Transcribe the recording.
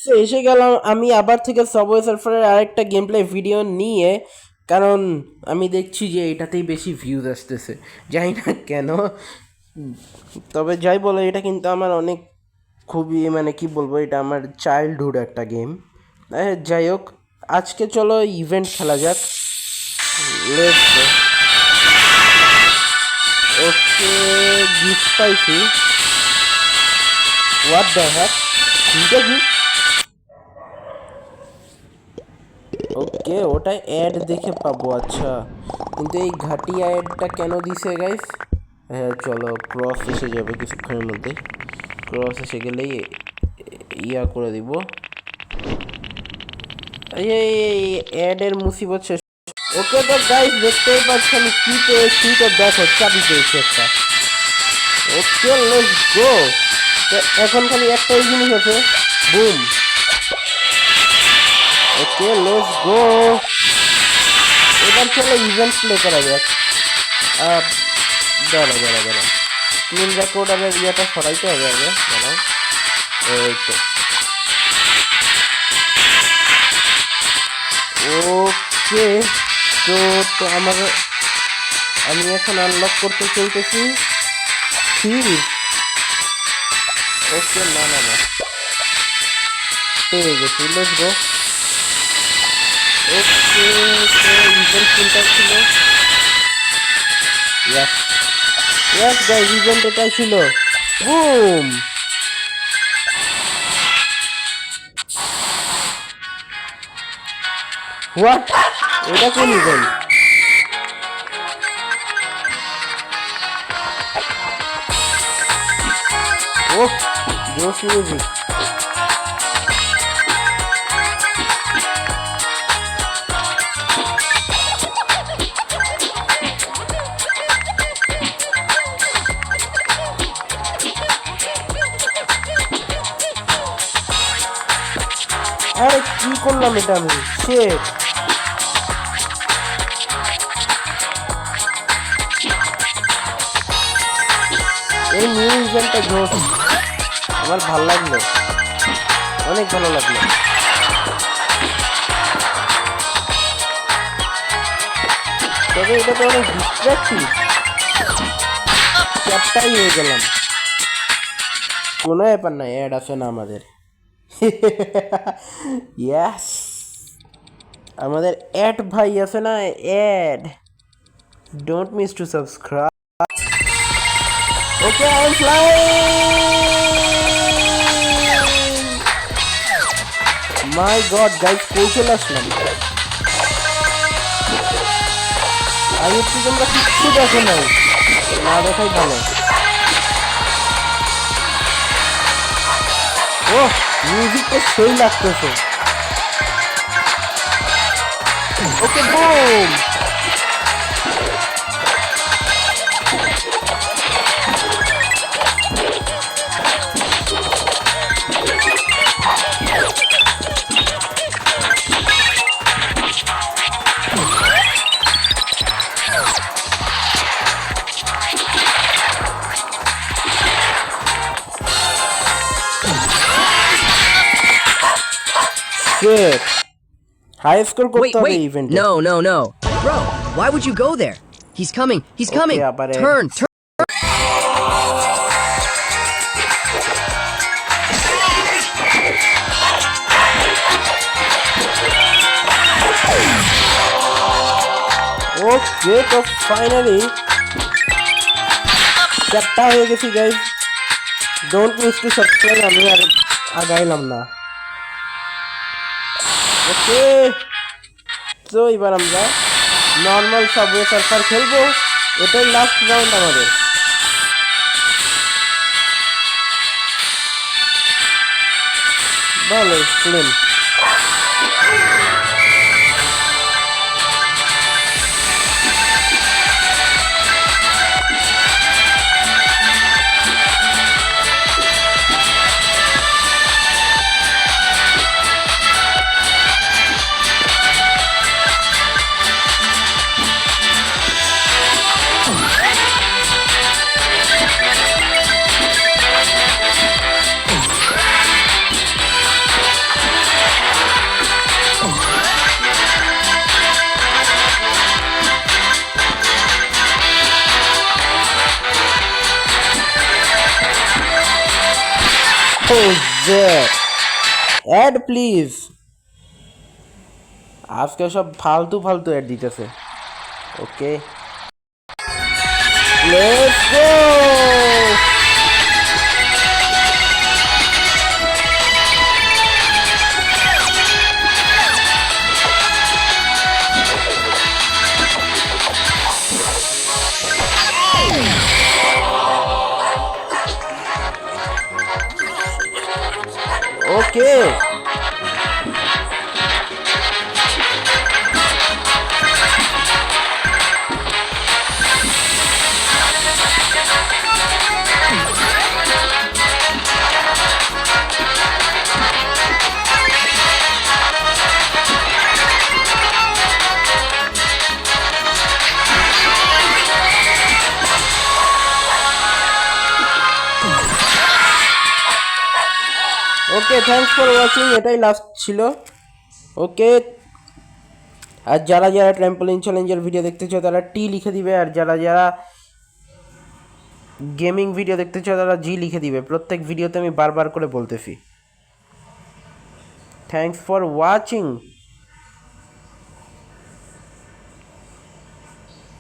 তো এসে গেলাম আমি আবার থেকে সাবওয়ে সার্ফারের আরেকটা গেম প্লে ভিডিও নিয়ে, কারণ আমি দেখছি যে এটাতেই বেশি ভিউজ আসতেছে, জানি না কেন। তবে যাই বলো, এটা কিন্তু আমার অনেক খুবই মানে কি বলবো, এটা আমার চাইল্ডহুড একটা গেম। যাই হোক, আজকে চলো ইভেন্ট খেলা যাক। Let's go. ওকে, গিফট পাইছি। হোয়াট দ্য হ্যাক, এটা কি? ওকে, ওটা অ্যাড দেখে পাবো, আচ্ছা। কিন্তু এই ঘাটিয়া অ্যাডটা কেন দিছে গাইস? হ্যাঁ চলো, ক্রস এসে যাবে কিছুক্ষণের মধ্যে। ক্রস এসে গেলেই ইয়া করে দিব। এই অ্যাডের মুসিবত শেষ। ওকে তো গাইস, দেখতেই পাচ্ছি আমি কি পেয়েছি, তো দেখো চাবি পেয়েছি একটা। Okay let's go. এখন খালি একটাই জিনিস আছে, বুম। ওকে লেটস গো, এবার চলো ইভেন্ট প্লে করা যাক। দাঁড়া দাঁড়া দাঁড়া, স্ক্রিন রেকর্ডারের ইয়েটা সরাইতে হবে আগে, দাঁড়াও। এই তো, ওকে। তো তো আমার, আমি এখন আনলক করতে চলতেছি সিরিজ। ওকে, না না না, পেয়ে গেছি, লেটস গো। ওকে, তো ইভেন্ট কোনটা ছিল? ইয়াস ইয়াস গাইস, ইভেন্ট এটাই ছিল, বুম। হোয়াট, এটা কোন ইভেন্ট? ও, জোস মিউজিক। আরে কি করলাম এটা আমি, শেট। এই নিউ ইভেন্টটা জোস, আমার ভাল লাগলো, অনেক ভালো লাগলো। তবে এটা তো অনেক ডিস্ট্রাক্টিভ, চ্যাপটাই হয়ে গেলাম। কোনো ব্যাপার না, অ্যাড আছে না আমাদের। ইয়াস, আমাদের অ্যাড ভাই আছে না, ad. Don't miss to subscribe. Okay, I am flying. My God guys, কই চলে আসলাম? আমি একটু, তোমরা কিচ্ছু দেখো নাই, না দেখাই ভালো। ও, মিউজিকটা সেই লাগতেছে। ওকে, বুম। Shit. High score করতে হবে ইভেন্টে। No, no, no. Bro, why would you go there? He's coming. He's coming. Turn, turn. ওকে, তো ফাইনালি চ্যাপটা হয়ে গেছি guys. Don't miss to subscribe. আমি আর আগাইলাম না। ওকে, তো এবার আমরা নর্মাল সাবওয়ে সার্ফার খেলবো, এটাই লাস্ট রাউন্ড আমাদের। ভালো প্লেন। অ্যাড প্লিজ, আজকে সব ফালতু ফালতু অ্যাড দিতেছে। Okay let's go. Okay okay thanks for watching, এটাই লাস্ট ছিল। ওকে, আর যারা যারা ট্র্যাম্পোলিন চ্যালেঞ্জের ভিডিও দেখতে চাও তারা টি লিখে দিবে, আর যারা যারা গেমিং ভিডিও দেখতে চাও তারা জি লিখে দিবে। প্রত্যেক ভিডিওতে আমি বারবার করে বলতেছি। Thanks for watching.